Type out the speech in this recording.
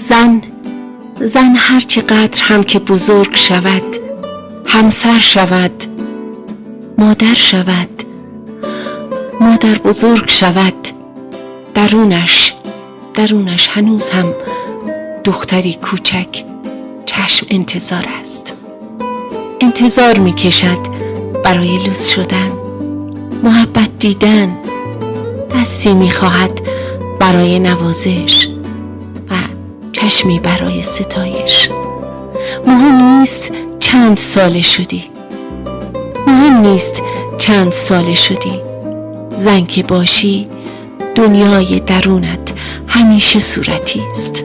زن هر چقدر هم که بزرگ شود، همسر شود، مادر شود، مادر بزرگ شود، درونش هنوز هم دختری کوچک چشم انتظار است. انتظار می کشد برای لوس شدن، محبت دیدن، دستی می خواهد برای نوازش و چشمی برای ستایش. مهم نیست چند ساله شدی، زن که باشی دنیای درونت همیشه صورتی است.